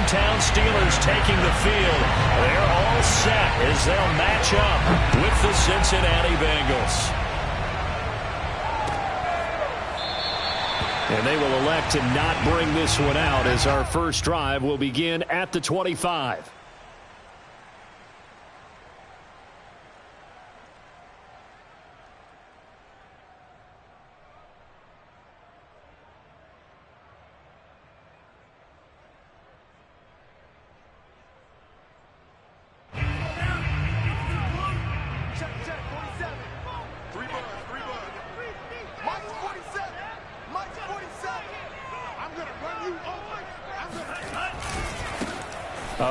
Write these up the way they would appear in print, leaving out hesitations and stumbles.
hometown Steelers taking the field. They're all set as they'll match up with the Cincinnati Bengals. And they will elect to not bring this one out as our first drive will begin at the 25.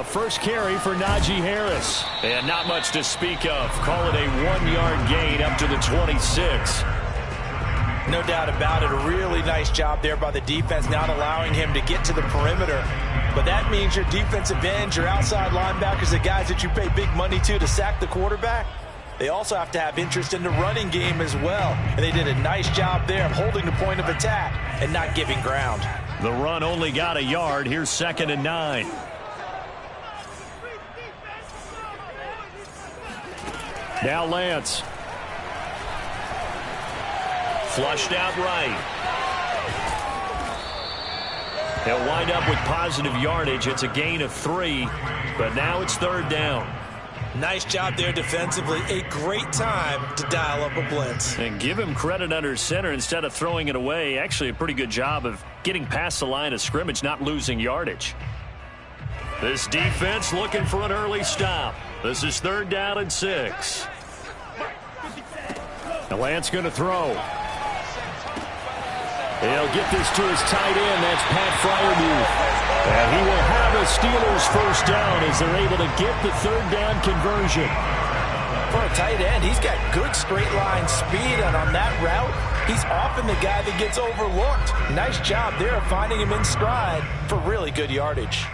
First carry for Najee Harris. And not much to speak of. Call it a 1-yard gain up to the 26. No doubt about it. A really nice job there by the defense, not allowing him to get to the perimeter. But that means your defensive ends, your outside linebackers, the guys that you pay big money to sack the quarterback, they also have to have interest in the running game as well. And they did a nice job there of holding the point of attack and not giving ground. The run only got a yard. Here's 2nd and 9. Now Lance. Flushed out right. He'll wind up with positive yardage. It's a gain of 3, but now it's 3rd down. Nice job there defensively. A great time to dial up a blitz. And give him credit under center instead of throwing it away. Actually a pretty good job of getting past the line of scrimmage, not losing yardage. This defense looking for an early stop. This is 3rd down and 6. Now Lance going to throw. He'll get this to his tight end. That's Pat Freiermuth. And he will have a Steelers first down as they're able to get the 3rd down conversion. For a tight end, he's got good straight line speed, and on that route, he's often the guy that gets overlooked. Nice job there of finding him in stride for really good yardage.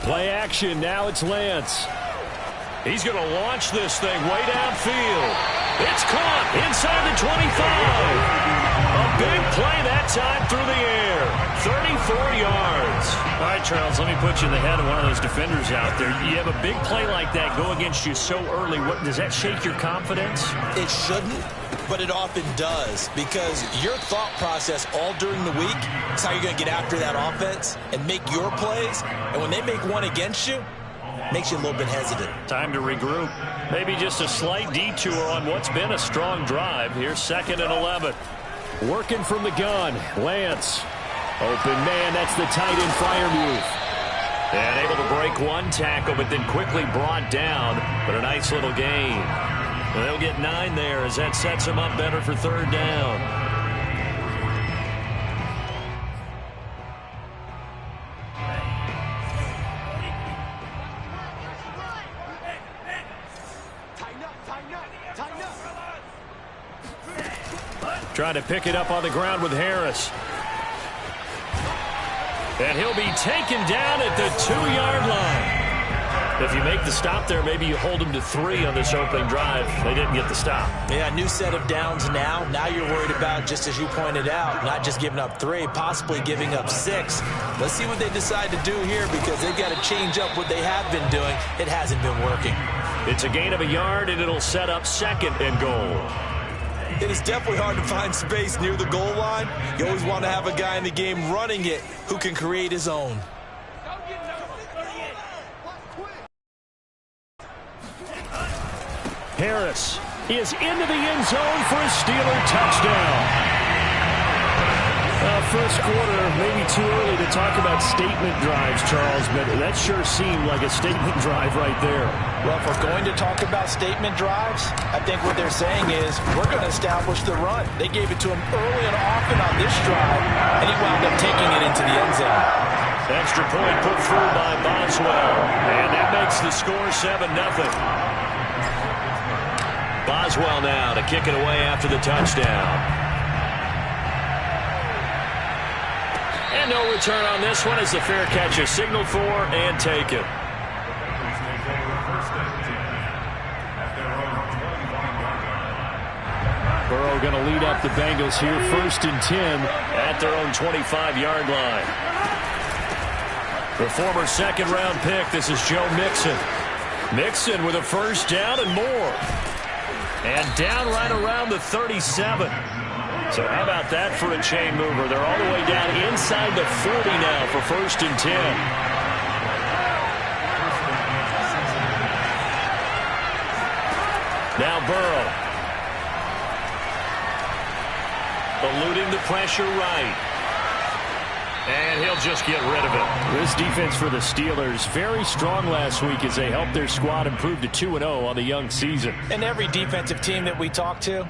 Play action. Now it's Lance. He's going to launch this thing way downfield. It's caught inside the 25. A big play that time through the air. 34 yards. All right, Charles, let me put you in the head of one of those defenders out there. You have a big play like that go against you so early. What does that shake your confidence? It shouldn't, but it often does, because your thought process all during the week is how you're going to get after that offense and make your plays. And when they make one against you, it makes you a little bit hesitant. Time to regroup. Maybe just a slight detour on what's been a strong drive. Here's 2nd and 11. Working from the gun. Lance. Open man. That's the tight end Freiermuth. And able to break one tackle, but then quickly brought down. But a nice little gain. They'll get 9 there as that sets them up better for 3rd down. Trying to pick it up on the ground with Harris. And he'll be taken down at the 2-yard line. If you make the stop there, maybe you hold them to 3 on this opening drive. They didn't get the stop. Yeah, new set of downs now. Now you're worried about, just as you pointed out, not just giving up 3, possibly giving up 6. Let's see what they decide to do here, because they've got to change up what they have been doing. It hasn't been working. It's a gain of a yard, and it'll set up 2nd and goal. It is definitely hard to find space near the goal line. You always want to have a guy in the game running it who can create his own. Harris is into the end zone for a Steeler touchdown. First quarter, maybe too early to talk about statement drives, Charles, but that sure seemed like a statement drive right there. Well, if we're going to talk about statement drives, I think what they're saying is we're going to establish the run. They gave it to him early and often on this drive, and he wound up taking it into the end zone. Extra point put through by Boswell, and that makes the score 7-0. Boswell now to kick it away after the touchdown. And no return on this one as the fair catch is signaled for and taken. Burrow going to lead up the Bengals here, 1st and 10 at their own 25-yard line. The former second-round pick, this is Joe Mixon. Mixon with a first down and more. And down right around the 37. So how about that for a chain mover? They're all the way down inside the 40 now for 1st and 10. Now Burrow. Eluding the pressure right. And he'll just get rid of it. This defense for the Steelers, very strong last week as they helped their squad improve to 2-0 on the young season. And every defensive team that we talk to,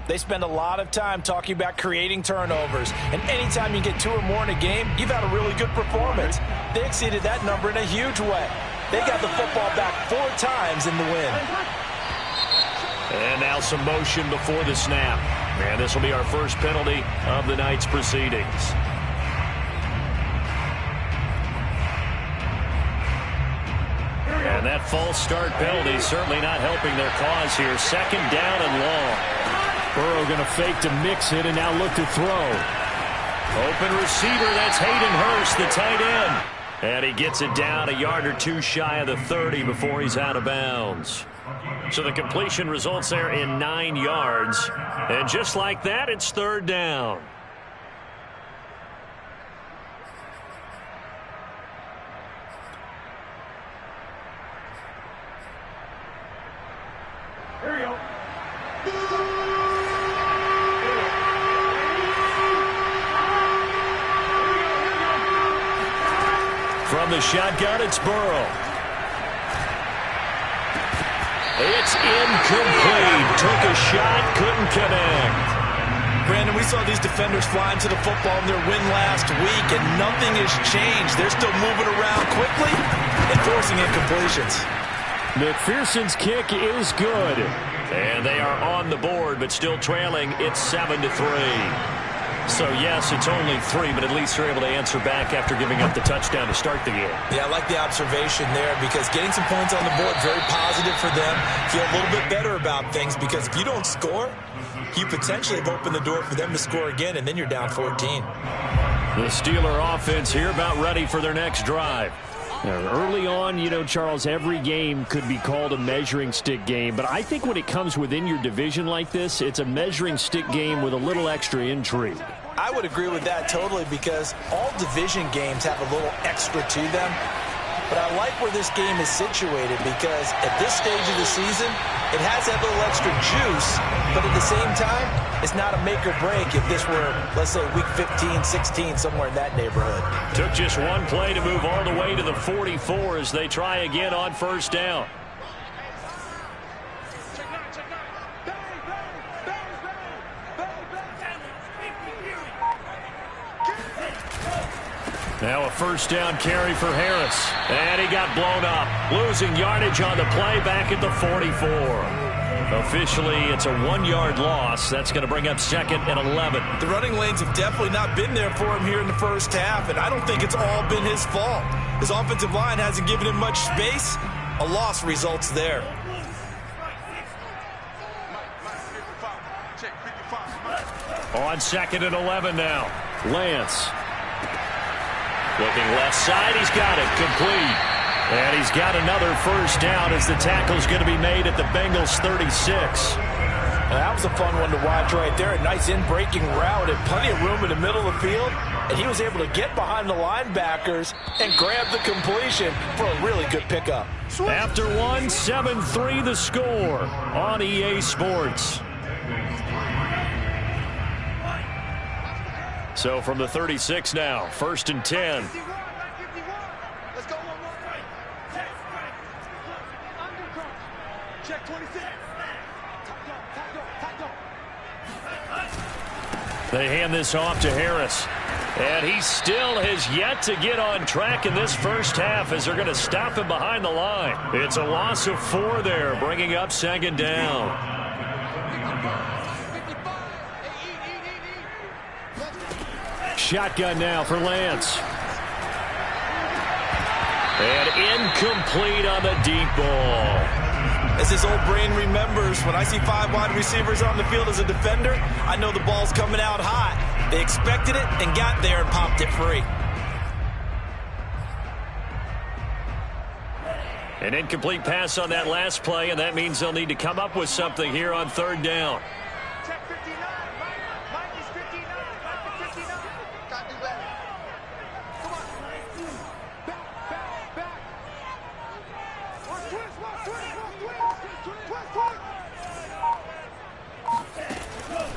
they spend a lot of time talking about creating turnovers. And anytime you get 2 or more in a game, you've had a really good performance. They exceeded that number in a huge way. They got the football back 4 times in the win. And now some motion before the snap. And this will be our first penalty of the night's proceedings. And that false start penalty certainly not helping their cause here. 2nd down and long. Burrow going to fake to Mixon and now look to throw. Open receiver, that's Hayden Hurst, the tight end. And he gets it down a yard or 2 shy of the 30 before he's out of bounds. So the completion results there in 9 yards. And just like that, it's 3rd down. Here we go. From the shotgun, it's Burrow. It's incomplete. Took a shot, couldn't connect. Brandon, we saw these defenders flying to the football in their win last week, and nothing has changed. They're still moving around quickly and forcing incompletions. McPherson's kick is good. And they are on the board, but still trailing. It's 7-3. So, yes, it's only 3, but at least they're able to answer back after giving up the touchdown to start the game. Yeah, I like the observation there because getting some points on the board, very positive for them. Feel a little bit better about things because if you don't score, you potentially have opened the door for them to score again, and then you're down 14. The Steeler offense here about ready for their next drive. Early on, you know, Charles, every game could be called a measuring stick game. But I think when it comes within your division like this, it's a measuring stick game with a little extra intrigue. I would agree with that totally because all division games have a little extra to them. But I like where this game is situated because at this stage of the season, it has that little extra juice. But at the same time, it's not a make or break if this were, let's say, week 15, 16, somewhere in that neighborhood. Took just one play to move all the way to the 44 as they try again on 1st down. Now a 1st down carry for Harris. And he got blown up. Losing yardage on the play back at the 44. Officially, it's a 1-yard loss. That's going to bring up 2nd and 11. The running lanes have definitely not been there for him here in the first half, and I don't think it's all been his fault. His offensive line hasn't given him much space. A loss results there. On 2nd and 11 now. Lance. Looking left side, he's got it, complete. And he's got another 1st down as the tackle's going to be made at the Bengals 36. Now, that was a fun one to watch right there. A nice in-breaking route and plenty of room in the middle of the field. And he was able to get behind the linebackers and grab the completion for a really good pickup. After one, 7-3 the score on EA Sports. So from the 36 now, 1st and 10. They hand this off to Harris. And he still has yet to get on track in this first half as they're going to stop him behind the line. It's a loss of 4 there, bringing up 2nd down. shotgun now for Lance. And incomplete on the deep ball. As his old brain remembers, when I see 5 wide receivers on the field as a defender, I know the ball's coming out hot. They expected it and got there and popped it free. An incomplete pass on that last play, and that means they'll need to come up with something here on 3rd down. Check 59. Mike is 59. Mike is 59. Got to do better. Come on. Back. Watch twist.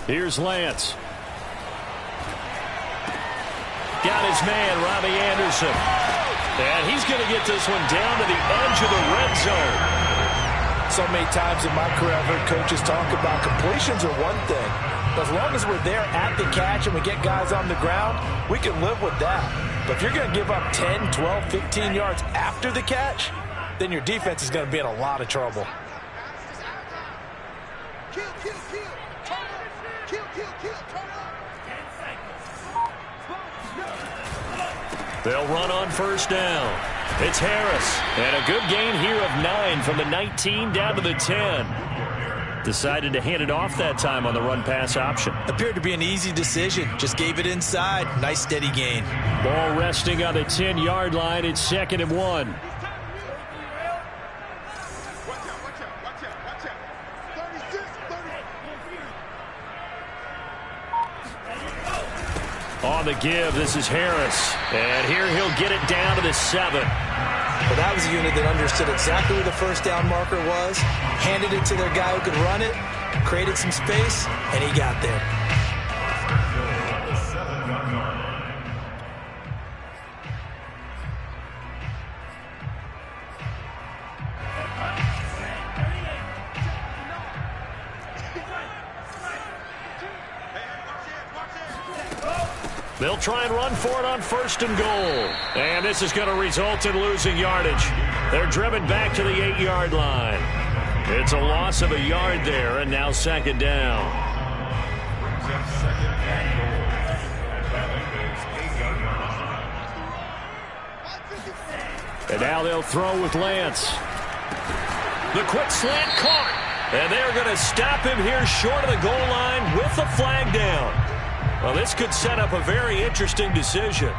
Here's Lance. Got his man, Robbie Anderson. And he's going to get this one down to the edge of the red zone. So many times in my career, I've heard coaches talk about completions are one thing. But as long as we're there at the catch and we get guys on the ground, we can live with that. But if you're going to give up 10, 12, 15 yards after the catch, then your defense is going to be in a lot of trouble. Kill. Turn up. Kill. Turn up. They'll run on 1st down. It's Harris. And a good gain here of 9 from the 19 down to the 10. Decided to hand it off that time on the run-pass option. Appeared to be an easy decision. Just gave it inside. Nice steady gain. Ball resting on the 10-yard line. It's 2nd and 1. Watch out. 36, 30. On the give, this is Harris. And here he'll get it down to the 7. Well, that was a unit that understood exactly where the 1st down marker was, handed it to their guy who could run it, created some space, and he got there. They'll try and run for it on 1st and goal. And this is going to result in losing yardage. They're driven back to the 8-yard line. It's a loss of a yard there, and now 2nd down. And now they'll throw with Lance. The quick slant caught. And they're going to stop him here short of the goal line with the flag down. Well, this could set up a very interesting decision.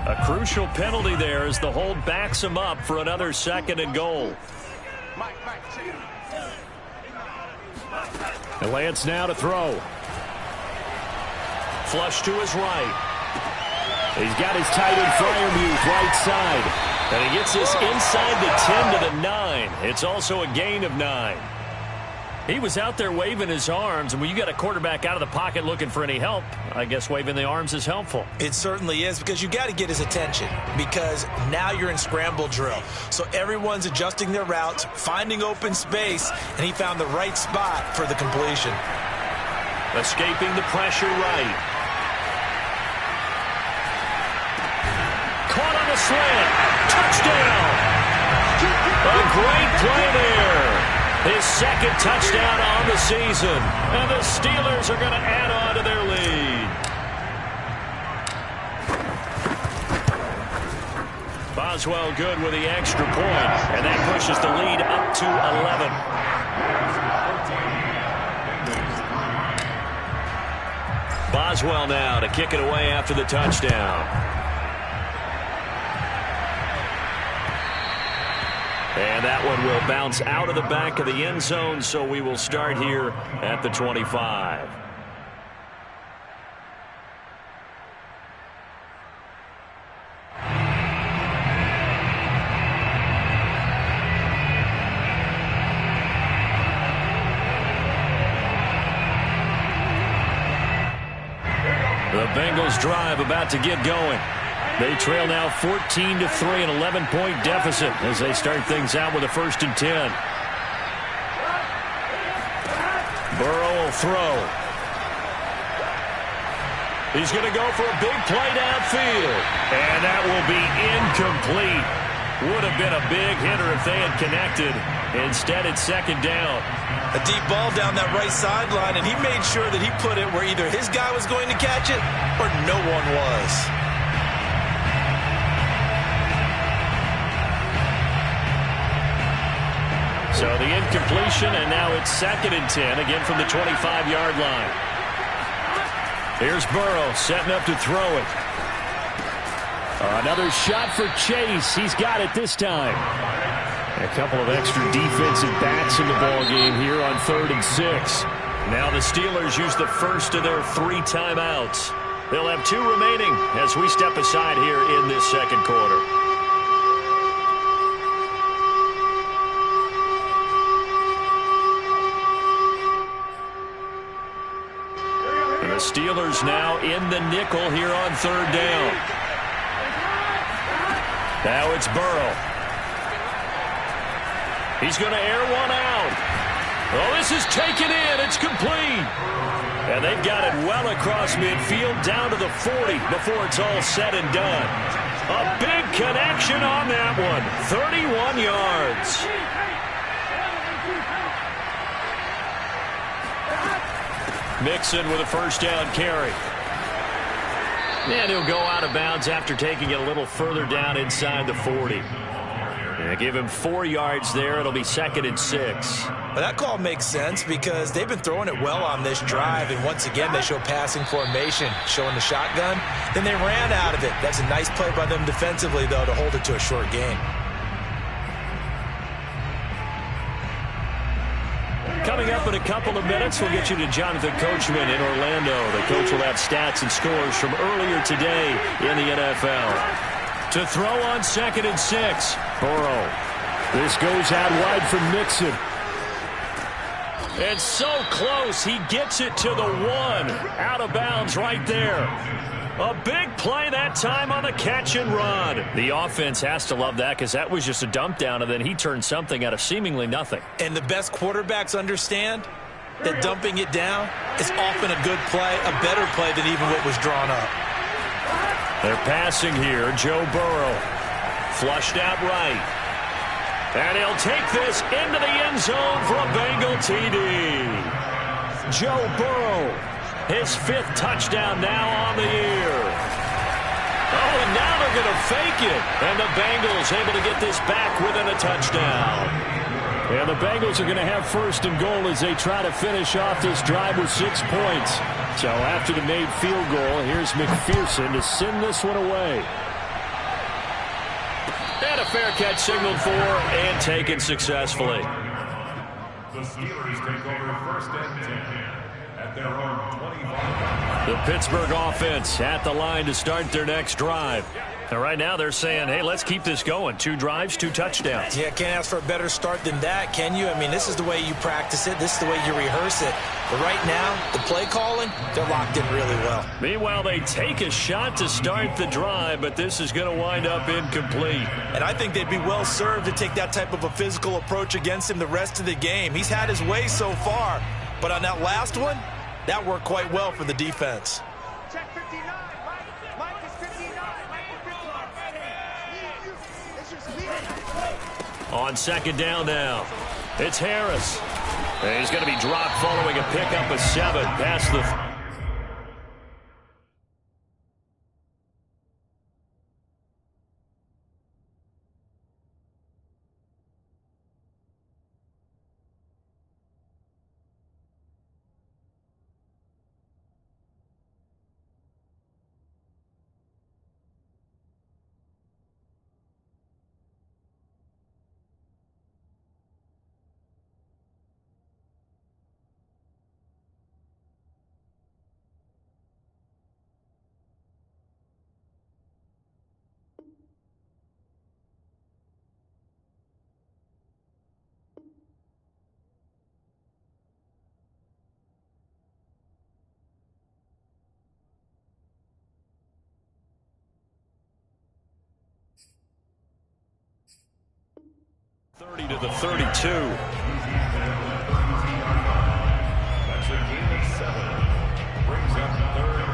A crucial penalty there as the hold backs him up for another 2nd and goal. And Lance now to throw. Flush to his right. He's got his tight end Freiermuth right side. And he gets this inside the 10 to the 9. It's also a gain of 9. He was out there waving his arms, and when you got a quarterback out of the pocket looking for any help, I guess waving the arms is helpful. It certainly is, because you got to get his attention, because now you're in scramble drill. So everyone's adjusting their routes, finding open space, and he found the right spot for the completion. Escaping the pressure right. Caught on a slant. Touchdown. A great play there. His 2nd touchdown on the season. And the Steelers are going to add on to their lead. Boswell good with the extra point. And that pushes the lead up to 11. Boswell now to kick it away after the touchdown. And that one will bounce out of the back of the end zone, so we will start here at the 25. The Bengals drive about to get going. They trail now 14-3, an 11-point deficit as they start things out with a 1st and 10. Burrow will throw. He's going to go for a big play downfield. And that will be incomplete. Would have been a big hitter if they had connected. Instead, it's second down. A deep ball down that right sideline, and he made sure that he put it where either his guy was going to catch it or no one was. So the incompletion, and now it's 2nd and 10, again from the 25-yard line. Here's Burrow setting up to throw it. Another shot for Chase. He's got it this time. A couple of extra defensive backs in the ball game here on 3rd and 6. Now the Steelers use the first of their 3 timeouts. They'll have 2 remaining as we step aside here in this second quarter. The Steelers now in the nickel here on 3rd down. Now it's Burrow. He's going to air one out. Oh, this is taken in. It's complete. And they've got it well across midfield down to the 40 before it's all said and done. A big connection on that one. 31 yards. Mixon with a first down carry. And he'll go out of bounds after taking it a little further down inside the 40. And give him 4 yards there. It'll be 2nd and 6. Well, that call makes sense because they've been throwing it well on this drive. And once again, they show passing formation, showing the shotgun. Then they ran out of it. That's a nice play by them defensively, though, to hold it to a short gain. Coming up in a couple of minutes, we'll get you to Jonathan Coachman in Orlando. The coach will have stats and scores from earlier today in the NFL. To throw on 2nd and 6, Burrow. This goes out wide from Mixon. And so close, he gets it to the 1. Out of bounds right there. A big play that time on the catch and run. The offense has to love that because that was just a dump down, and then he turned something out of seemingly nothing. And the best quarterbacks understand that dumping it down is often a good play, a better play than even what was drawn up. They're passing here. Joe Burrow flushed out right. And he'll take this into the end zone for a Bengal TD. Joe Burrow, his 5th touchdown now on the year. Oh, and now they're going to fake it. And the Bengals able to get this back within a touchdown. And the Bengals are going to have 1st and goal as they try to finish off this drive with 6 points. So after the made field goal, here's McPherson to send this one away. And a fair catch signaled for and taken successfully. The Steelers take over 1st and 10 at their own 25. The Pittsburgh offense at the line to start their next drive. And right now they're saying, hey, let's keep this going. 2 drives, 2 touchdowns. Yeah, can't ask for a better start than that, can you? I mean, this is the way you practice it. This is the way you rehearse it. But right now, the play calling, they're locked in really well. Meanwhile, they take a shot to start the drive, but this is going to wind up incomplete. And I think they'd be well served to take that type of a physical approach against him the rest of the game. He's had his way so far, but on that last one, that worked quite well for the defense. Check 59. Mike is 59. Mike is 59. On 2nd down now, it's Harris. And he's going to be dropped following a pickup of 7 past the... to the 32. That's a gain of 7. Brings up 3rd and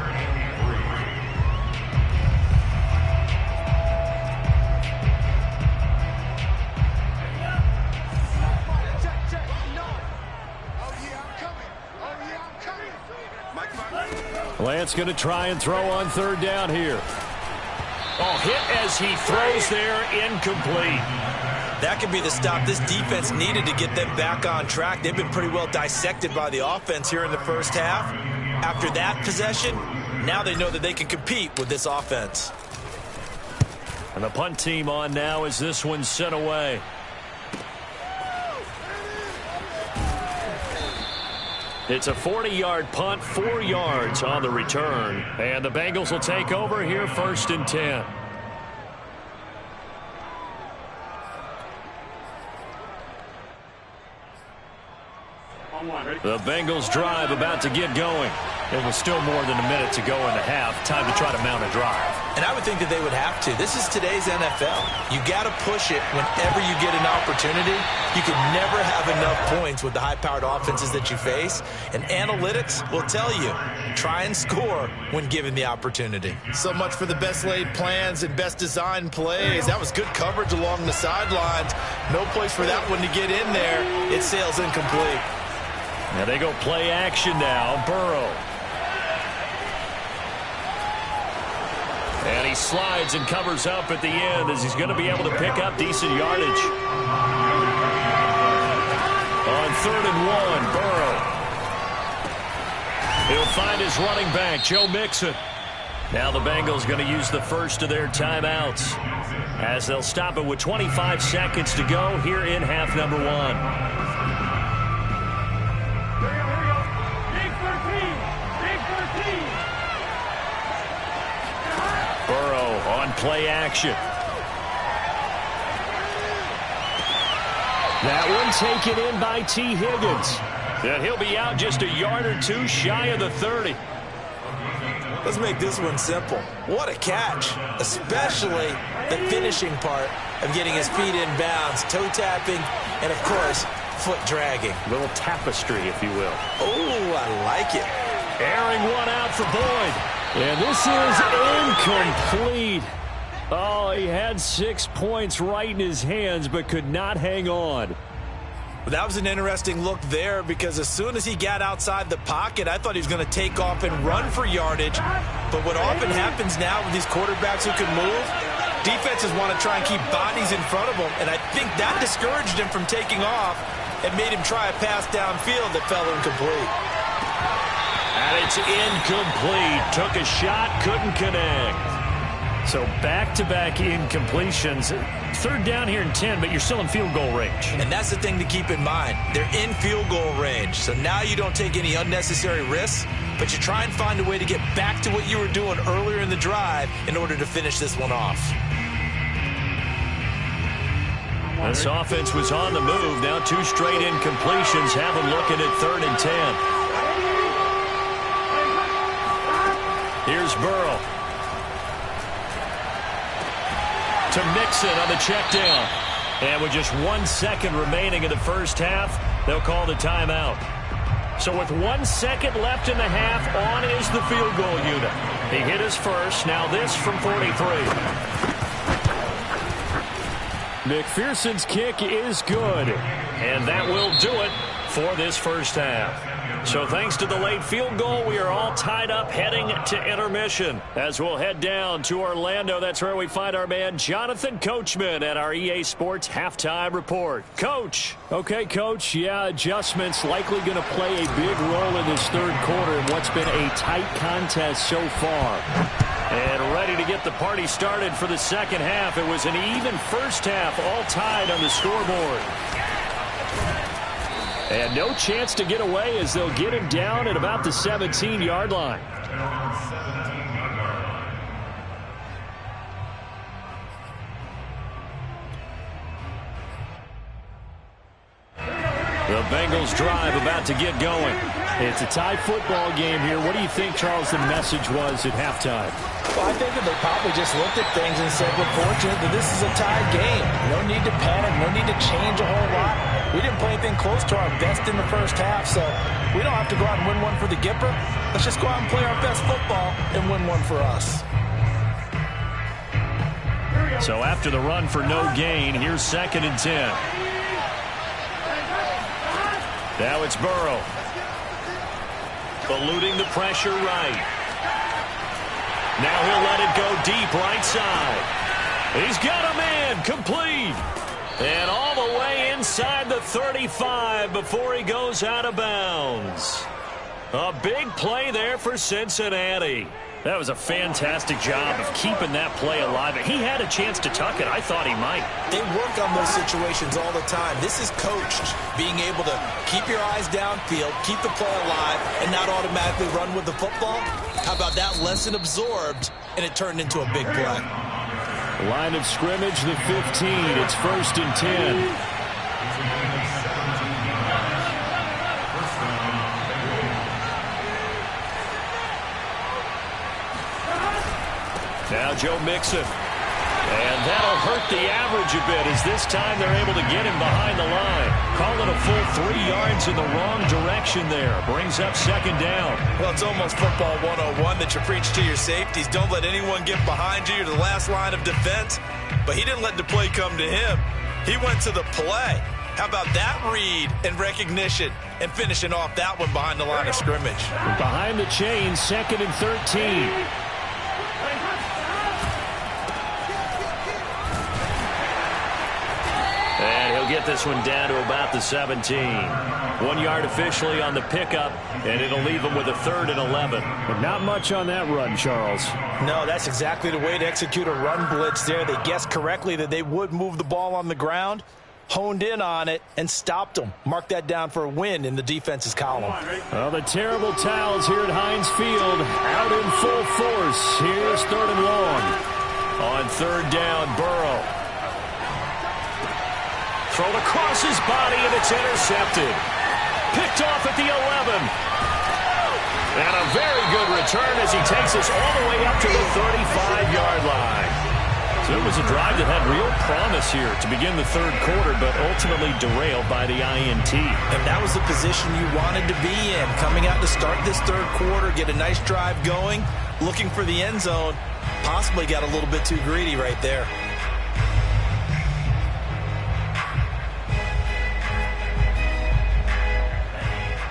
Lance going to try and throw on third down here. Oh, hit as he throws there, incomplete. That could be the stop this defense needed to get them back on track. They've been pretty well dissected by the offense here in the first half. After that possession, now they know that they can compete with this offense. And the punt team on now as this one's sent away. It's a 40-yard punt, 4 yards on the return. And the Bengals will take over here, 1st and 10. The Bengals drive about to get going. It was still more than a minute to go in the half. Time to try to mount a drive. And I would think that they would have to. This is today's NFL. You got to push it whenever you get an opportunity. You can never have enough points with the high-powered offenses that you face. And analytics will tell you, try and score when given the opportunity. So much for the best laid plans and best designed plays. That was good coverage along the sidelines. No place for that one to get in there. It sails incomplete. Now they go play action now. Burrow. And he slides and covers up at the end as he's going to be able to pick up decent yardage. On 3rd and 1, Burrow. He'll find his running back, Joe Mixon. Now the Bengals going to use the first of their timeouts as they'll stop it with 25 seconds to go here in half number 1. Burrow on play action. That one taken in by T. Higgins. And he'll be out just a yard or two shy of the 30. Let's make this one simple. What a catch, especially the finishing part of getting his feet in bounds, toe tapping, and of course, foot dragging. A little tapestry, if you will. Oh, I like it. Airing one out for Boyd. And this is incomplete. Oh, he had 6 points right in his hands, but could not hang on. That was an interesting look there because as soon as he got outside the pocket, I thought he was going to take off and run for yardage. But what often happens now with these quarterbacks who can move, defenses want to try and keep bodies in front of them. And I think that discouraged him from taking off and made him try a pass downfield that fell incomplete. And it's incomplete. Took a shot, couldn't connect. So back-to-back incompletions. 3rd down here and 10, but you're still in field goal range. And that's the thing to keep in mind. They're in field goal range. So now you don't take any unnecessary risks, but you try and find a way to get back to what you were doing earlier in the drive in order to finish this one off. This offense was on the move. Now 2 straight incompletions have them looking at 3rd and 10. Here's Burrow. To Mixon on the check down. And with just 1 second remaining in the first half, they'll call the timeout. So with 1 second left in the half, on is the field goal unit. He hit his first. Now this from 43. McPherson's kick is good. And that will do it for this first half. So thanks to the late field goal, we are all tied up heading to intermission. As we'll head down to Orlando, that's where we find our man Jonathan Coachman at our EA Sports Halftime Report. Coach. Okay, Coach. Yeah, adjustments likely going to play a big role in this 3rd quarter in what's been a tight contest so far. And ready to get the party started for the second half. It was an even first half, all tied on the scoreboard. And no chance to get away as they'll get him down at about the 17-yard line. The Bengals drive about to get going. It's a tie football game here. What do you think, Charles, the message was at halftime? Well, I think that they probably just looked at things and said, we're fortunate that this is a tied game. No need to panic, no need to change a whole lot. We didn't play anything close to our best in the first half, so we don't have to go out and win one for the Gipper. Let's just go out and play our best football and win one for us. So after the run for no gain, here's 2nd and 10. Now it's Burrow. Eluding the pressure right. Now he'll let it go deep right side. He's got a man complete. And all the way inside the 35 before he goes out of bounds. A big play there for Cincinnati. That was a fantastic job of keeping that play alive. He had a chance to tuck it. I thought he might. They work on those situations all the time. This is coached, being able to keep your eyes downfield, keep the play alive, and not automatically run with the football. How about that lesson absorbed, and it turned into a big play? Line of scrimmage, the 15. It's 1st and 10. Now Joe Mixon. And that'll hurt the average a bit as this time they're able to get him behind the line. Call it a full 3 yards in the wrong direction there. Brings up 2nd down. Well, it's almost football 101 that you preach to your safeties. Don't let anyone get behind you. You're the last line of defense. But he didn't let the play come to him. He went to the play. How about that read and recognition and finishing off that one behind the line of scrimmage? Behind the chain, 2nd and 13. And he'll get this one down to about the 17. 1 yard officially on the pickup, and it'll leave him with a 3rd and 11. But not much on that run, Charles. No, that's exactly the way to execute a run blitz there. They guessed correctly that they would move the ball on the ground, honed in on it, and stopped them. Mark that down for a win in the defense's column. Well, the terrible towels here at Heinz Field out in full force. Here's 3rd and long. On 3rd down, Burrow. Thrown across his body, and it's intercepted. Picked off at the 11. And a very good return as he takes us all the way up to the 35-yard line. So it was a drive that had real promise here to begin the 3rd quarter, but ultimately derailed by the INT. And that was the position you wanted to be in. Coming out to start this 3rd quarter, get a nice drive going, looking for the end zone. Possibly got a little bit too greedy right there.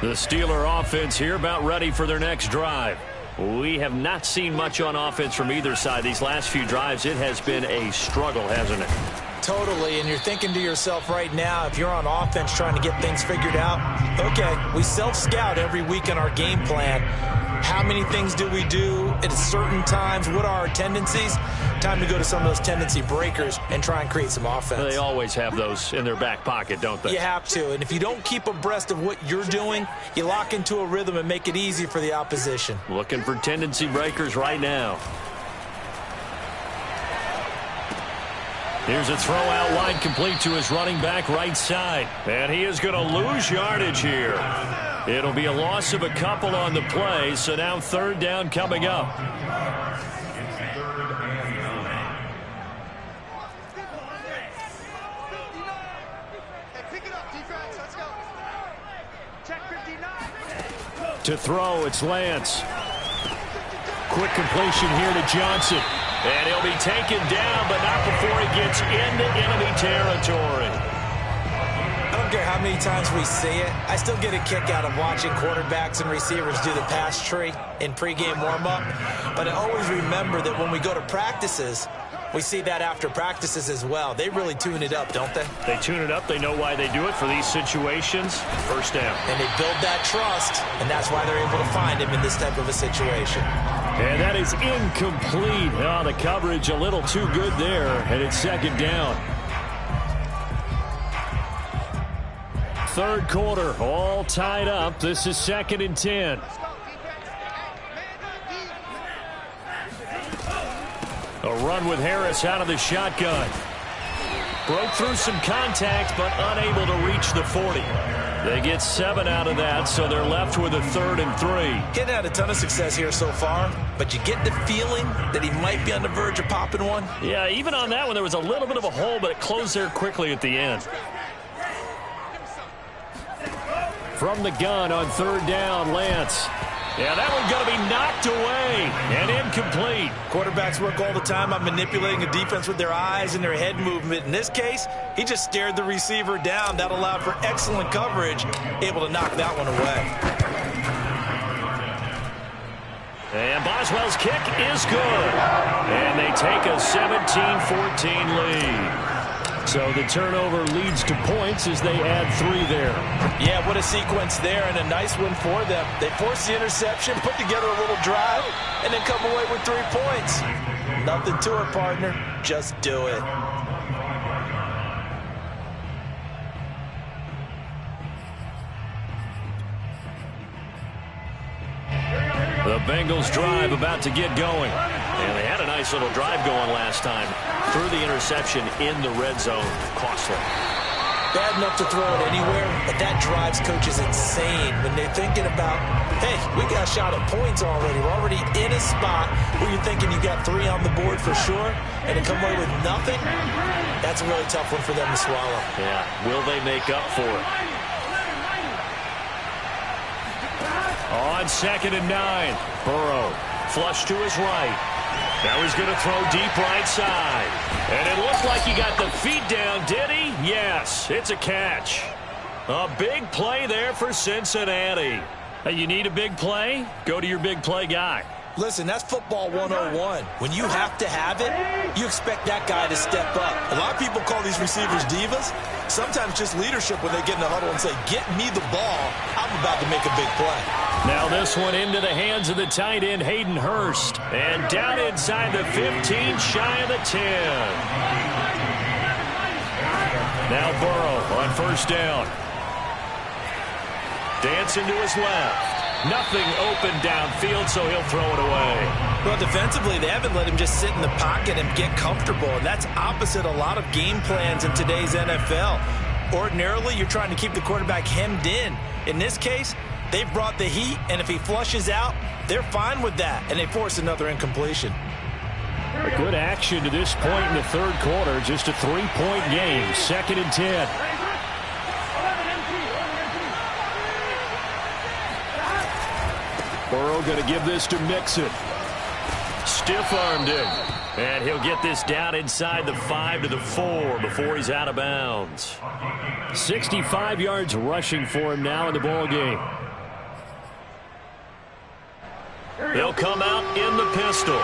The Steeler offense here about ready for their next drive. We have not seen much on offense from either side. These last few drives, it has been a struggle, hasn't it? Totally, and you're thinking to yourself right now, if you're on offense trying to get things figured out, okay, we self-scout every week in our game plan. How many things do we do at certain times? What are our tendencies? Time to go to some of those tendency breakers and try and create some offense. They always have those in their back pocket, don't they? You have to, and if you don't keep abreast of what you're doing, you lock into a rhythm and make it easy for the opposition. Looking for tendency breakers right now. Here's a throw out wide complete to his running back right side. And he is going to lose yardage here. It'll be a loss of a couple on the play, so now 3rd down coming up. To throw, it's Lance. Quick completion here to Johnson. And he'll be taken down, but not before he gets into enemy territory. I don't care how many times we see it. I still get a kick out of watching quarterbacks and receivers do the pass tree in pregame warm-up. But I always remember that when we go to practices, we see that after practices as well. They really tune it up, don't they? They tune it up. They know why they do it for these situations. 1st down. And they build that trust, and that's why they're able to find him in this type of a situation. And that is incomplete. Oh, the coverage a little too good there, and it's 2nd down. 3rd quarter, all tied up. This is 2nd and 10. A run with Harris out of the shotgun. Broke through some contact, but unable to reach the 40. They get 7 out of that, so they're left with a 3rd and 3. Getting had a ton of success here so far, but you get the feeling that he might be on the verge of popping one. Yeah, even on that one, there was a little bit of a hole, but it closed there quickly at the end. From the gun on 3rd down, Lance. Yeah, that one's going to be knocked away and incomplete. Quarterbacks work all the time on manipulating a defense with their eyes and their head movement. In this case, he just stared the receiver down. That allowed for excellent coverage, able to knock that one away. And Boswell's kick is good. And they take a 17-14 lead. So the turnover leads to points as they add 3 there. Yeah, what a sequence there, and a nice one for them. They force the interception, put together a little drive, and then come away with 3 points. Nothing to it, partner. Just do it. The Bengals drive about to get going. And they had a nice little drive going last time. Threw the interception in the red zone. Costly. Bad enough to throw it anywhere, but that drives coaches insane when they're thinking about, hey, we got a shot at points already. We're already in a spot where you're thinking you got 3 on the board for sure, and to come away with nothing, that's a really tough one for them to swallow. Yeah, will they make up for it? On 2nd and 9, Burrow flush to his right. Now he's going to throw deep right side. And it looked like he got the feet down, did he? Yes, it's a catch. A big play there for Cincinnati. Hey, you need a big play? Go to your big play guy. Listen, that's football 101. When you have to have it, you expect that guy to step up. A lot of people call these receivers divas. Sometimes just leadership when they get in the huddle and say, get me the ball. I'm about to make a big play. Now this one into the hands of the tight end, Hayden Hurst. And down inside the 15, shy of the 10. Now Burrow on 1st down. Dancing to his left. Nothing open downfield, so he'll throw it away. Well, defensively, they haven't let him just sit in the pocket and get comfortable, and that's opposite a lot of game plans in today's NFL. Ordinarily, you're trying to keep the quarterback hemmed in. In this case, they've brought the heat, and if he flushes out, they're fine with that, and they force another incompletion. A good action to this point in the 3rd quarter. Just a 3-point game. 2nd and 10. Burrow going to give this to Mixon. Stiff-armed him. And he'll get this down inside the 5 to the 4 before he's out of bounds. 65 yards rushing for him now in the ball game. He'll come out in the pistol.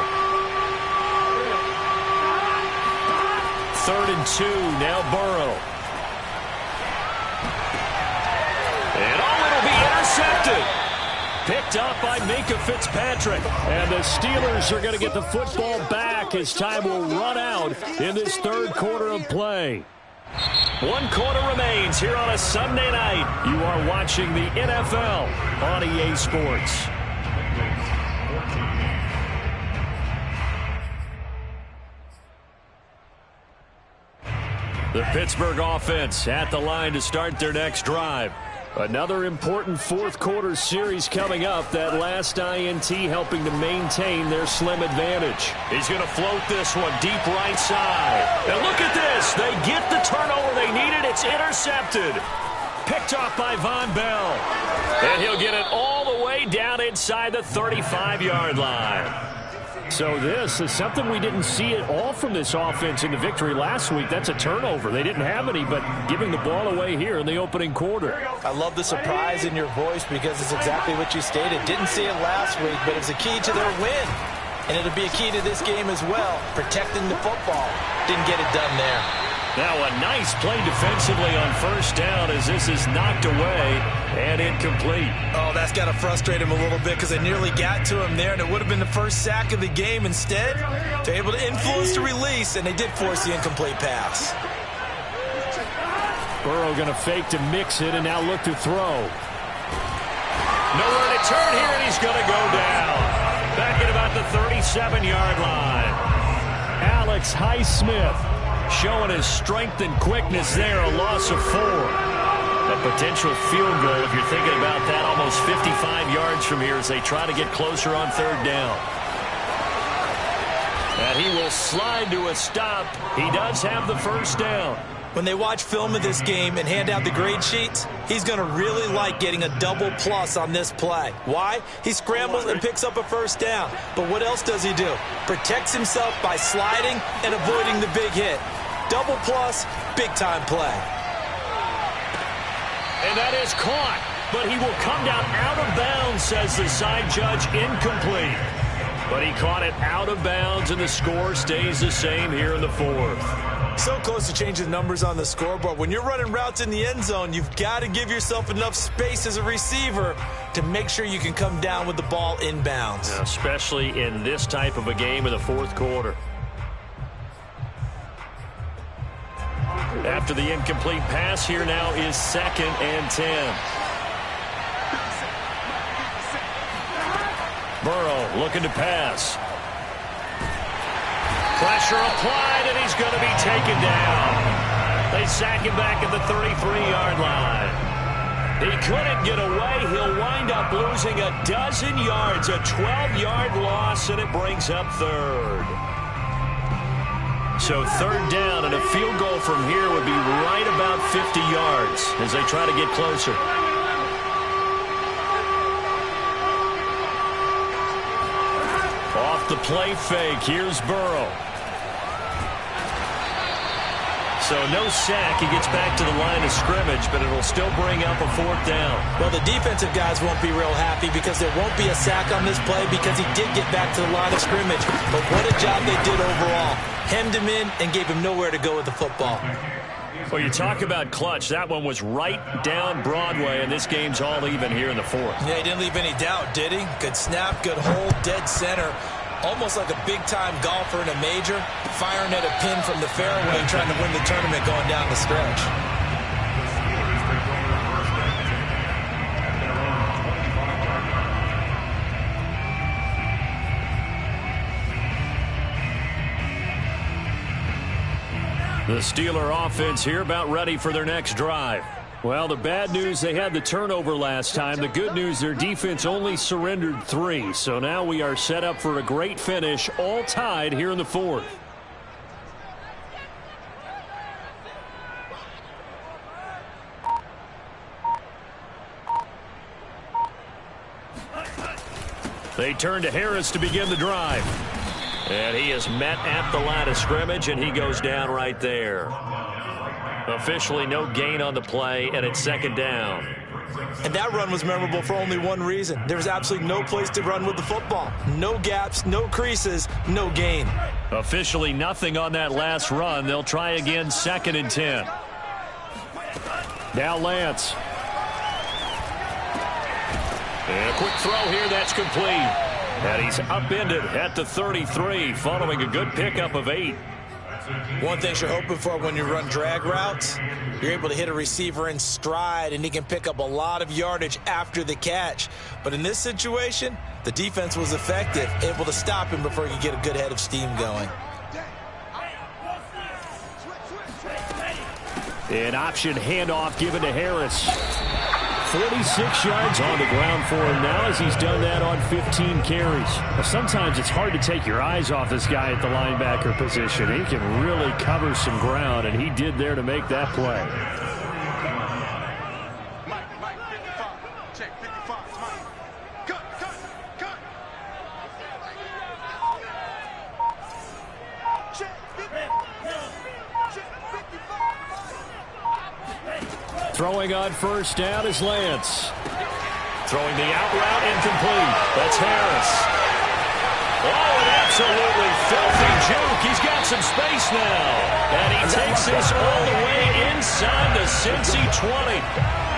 3rd and 2, now Burrow. And it'll be intercepted. Picked up by Minkah Fitzpatrick. And the Steelers are going to get the football back as time will run out in this 3rd quarter of play. 1 quarter remains here on a Sunday night. You are watching the NFL on EA Sports. The Pittsburgh offense at the line to start their next drive. Another important 4th quarter series coming up. That last INT helping to maintain their slim advantage. He's going to float this one deep right side. And look at this. They get the turnover they needed. It's intercepted. Picked off by Von Bell. And he'll get it all the way down inside the 35-yard line. So this is something we didn't see at all from this offense in the victory last week. That's a turnover. They didn't have any, but giving the ball away here in the opening quarter. I love the surprise in your voice because it's exactly what you stated. Didn't see it last week, but it's a key to their win. And it'll be a key to this game as well, protecting the football. Didn't get it done there. Now a nice play defensively on 1st down as this is knocked away and incomplete. Oh, that's got to frustrate him a little bit because they nearly got to him there, and it would have been the first sack of the game. Instead, they're able to influence the release, and they did force the incomplete pass. Burrow going to fake to mix it and now look to throw. Nowhere to turn here, and he's going to go down. Back at about the 37-yard line. Alex Highsmith showing his strength and quickness there, a loss of 4. A potential field goal if you're thinking about that, almost 55 yards from here as they try to get closer on 3rd down. And he will slide to a stop. He does have the 1st down. When they watch film of this game and hand out the grade sheets, he's going to really like getting a double plus on this play. Why? He scrambles and picks up a 1st down. But what else does he do? Protects himself by sliding and avoiding the big hit. Double plus, big-time play. And that is caught, but he will come down out of bounds, says the side judge, incomplete. But he caught it out of bounds, and the score stays the same here in the fourth. So close to changing the numbers on the scoreboard. When you're running routes in the end zone, you've got to give yourself enough space as a receiver to make sure you can come down with the ball inbounds. Especially in this type of a game in the fourth quarter. After the incomplete pass, here now is 2nd and 10. Burrow looking to pass. Pressure applied, and he's going to be taken down. They sack him back at the 33-yard line. He couldn't get away. He'll wind up losing a dozen yards, a 12-yard loss, and it brings up 3rd. So 3rd down, and a field goal from here would be right about 50 yards as they try to get closer. Off the play fake, here's Burrow. So no sack. He gets back to the line of scrimmage, but it'll still bring up a 4th down. Well, the defensive guys won't be real happy because there won't be a sack on this play because he did get back to the line of scrimmage. But what a job they did overall. Hemmed him in and gave him nowhere to go with the football. Well, you talk about clutch. That one was right down Broadway, and this game's all even here in the 4th. Yeah, he didn't leave any doubt, did he? Good snap, good hold, dead center. Almost like a big-time golfer in a major, firing at a pin from the fairway, trying to win the tournament going down the stretch. The Steeler offense here about ready for their next drive. Well, the bad news, they had the turnover last time. The good news, their defense only surrendered 3. So now we are set up for a great finish, all tied here in the 4th. They turn to Harris to begin the drive. And he is met at the line of scrimmage, and he goes down right there. Officially no gain on the play, and it's 2nd down. And that run was memorable for only one reason. There was absolutely no place to run with the football. No gaps, no creases, no gain. Officially nothing on that last run. They'll try again, 2nd and 10. Now Lance. And a quick throw here, that's complete. And he's upended at the 33 following a good pickup of 8. One thing you're hoping for when you run drag routes, you're able to hit a receiver in stride, and he can pick up a lot of yardage after the catch. But in this situation, the defense was effective, able to stop him before he could get a good head of steam going. An option handoff given to Harris. 46 yards on the ground for him now as he's done that on 15 carries. Well, sometimes it's hard to take your eyes off this guy at the linebacker position. He can really cover some ground, and he did there to make that play. Mike, 55. Check, 55. Mike. Cut. Check, 55. Throwing on 1st down is Lance. Throwing the out route incomplete. That's Harris. Oh, an absolutely filthy juke. He's got some space now. And he takes this all the way inside the Cincy 20.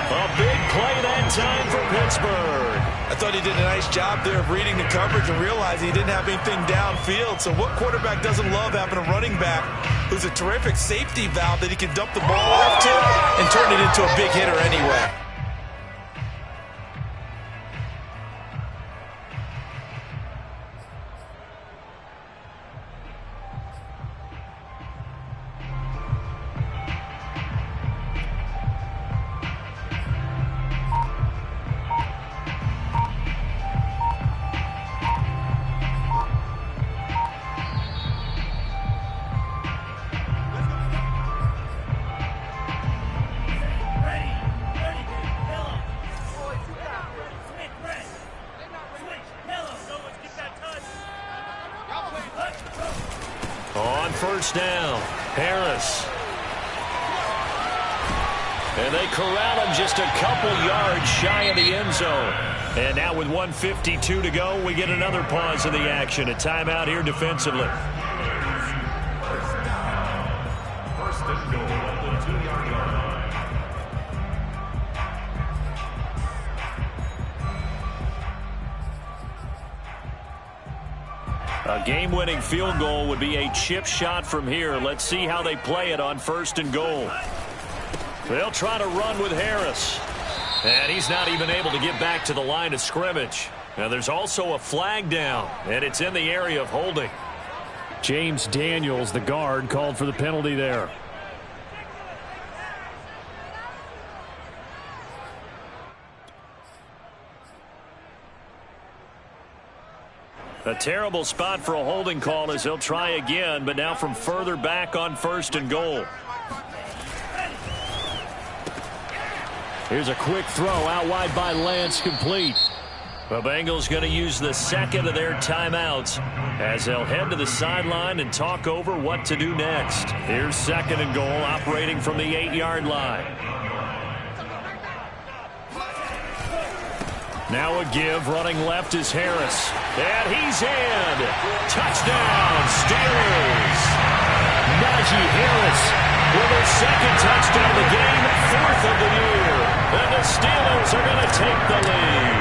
A big play that time for Pittsburgh. I thought he did a nice job there of reading the coverage and realizing he didn't have anything downfield. So what quarterback doesn't love having a running back who's a terrific safety valve that he can dump the ball off to and turn it into a big hitter anyway? On 1st down, Harris. And they corral him just a couple yards shy of the end zone. And now with 1:52 to go, we get another pause in the action. A timeout here defensively. First and goal at the 2-yard line. A game-winning field goal would be a chip shot from here. Let's see how they play it on first and goal. They'll try to run with Harris. And he's not even able to get back to the line of scrimmage. Now there's also a flag down, and it's in the area of holding. James Daniels, the guard, called for the penalty there. A terrible spot for a holding call as he'll try again, but now from further back on first and goal. Here's a quick throw out wide by Lance, complete. The Bengals going to use the second of their timeouts as they'll head to the sideline and talk over what to do next. Here's second and goal, operating from the 8-yard line. Now a give, running left is Harris. And he's in. Touchdown, Steelers. Najee Harris with his second touchdown of the game, 4th of the year. And the Steelers are going to take the lead.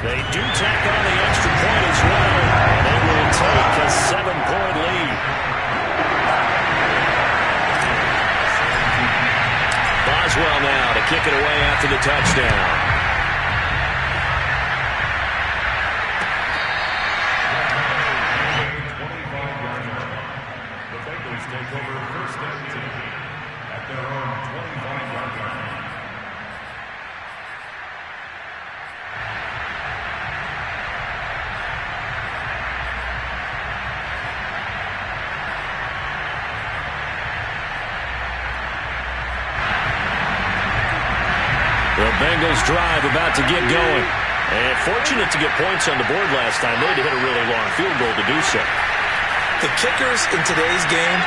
They do tack on the extra point as well. And they will take a 7-point lead. Boswell now to kick it away after the touchdown. The Bengals take over first and 10 at their own 25-yard line. The Bengals drive about to get going. And fortunate to get points on the board last time. They had to hit a really long field goal to do so. The kickers in today's game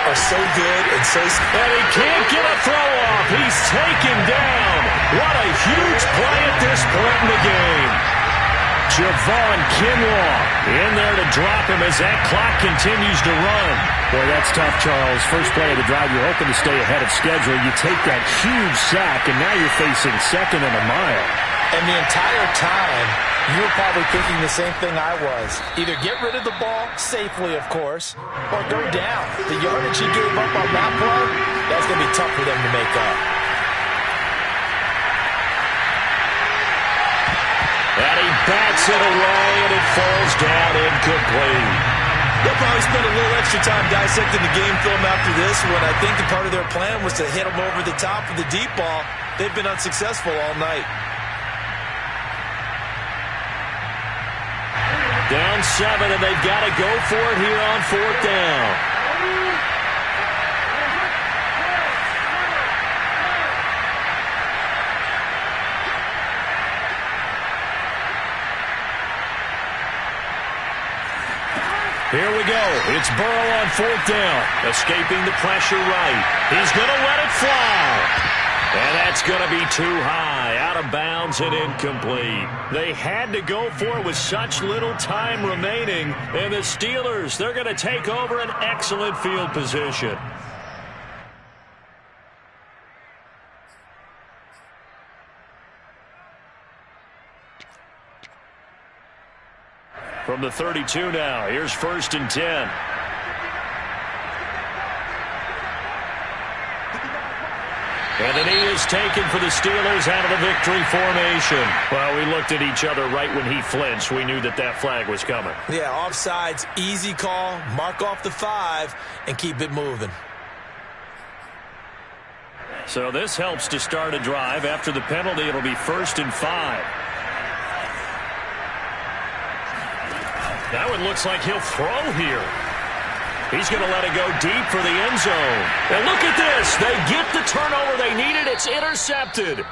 are so good and so... And he can't get a throw off. He's taken down. What a huge play at this point in the game. Javon Kinlaw in there to drop him as that clock continues to run. Boy, that's tough, Charles. First play of the drive, you're hoping to stay ahead of schedule. You take that huge sack, and now you're facing second and a mile. And the entire time, you were probably thinking the same thing I was. Either get rid of the ball, safely, of course, or go down. The yardage he gave up on that play, that's going to be tough for them to make up. And he bats it away, and it falls down incomplete. They'll probably spend a little extra time dissecting the game film after this one. I think the part of their plan was to hit them over the top of the deep ball. They've been unsuccessful all night. Down 7, and they've got to go for it here on 4th down. Here we go. It's Burrow on 4th down. Escaping the pressure right. He's going to let it fly. And that's going to be too high. Out of bounds and incomplete. They had to go for it with such little time remaining. And the Steelers, they're going to take over an excellent field position. From the 32 now, here's 1st and 10. And the knee is taken for the Steelers out of the victory formation. Well, we looked at each other right when he flinched. We knew that that flag was coming. Yeah, offsides, easy call, mark off the 5, and keep it moving. So this helps to start a drive. After the penalty, it'll be 1st and 5. Now it looks like he'll throw here. He's going to let it go deep for the end zone. And look at this. They get the turnover they needed. It's intercepted.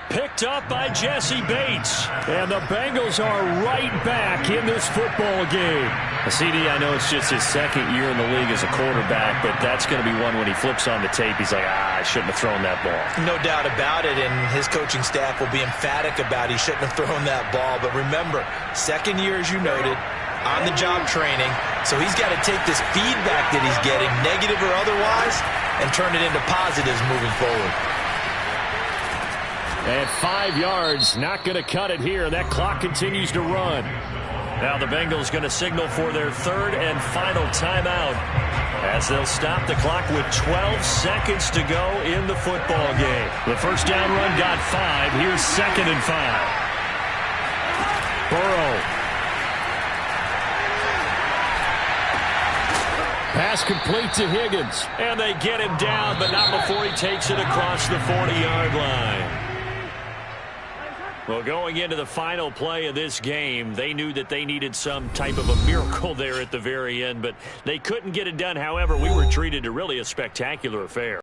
Picked up by Jesse Bates. And the Bengals are right back in this football game. CD, I know it's just his second year in the league as a quarterback, but that's going to be one when he flips on the tape, he's like, I shouldn't have thrown that ball. No doubt about it, and his coaching staff will be emphatic about he shouldn't have thrown that ball. But remember, second year, as you noted, on-the-job training, so he's got to take this feedback that he's getting, negative or otherwise, and turn it into positives moving forward. And 5 yards, not going to cut it here. That clock continues to run. Now the Bengals going to signal for their third and final timeout as they'll stop the clock with 12 seconds to go in the football game. The first down run got 5. Here's 2nd and 5. Burrow. Pass complete to Higgins. And they get him down, but not before he takes it across the 40-yard line. Well, going into the final play of this game, they knew that they needed some type of a miracle there at the very end, but they couldn't get it done. However, we were treated to really a spectacular affair.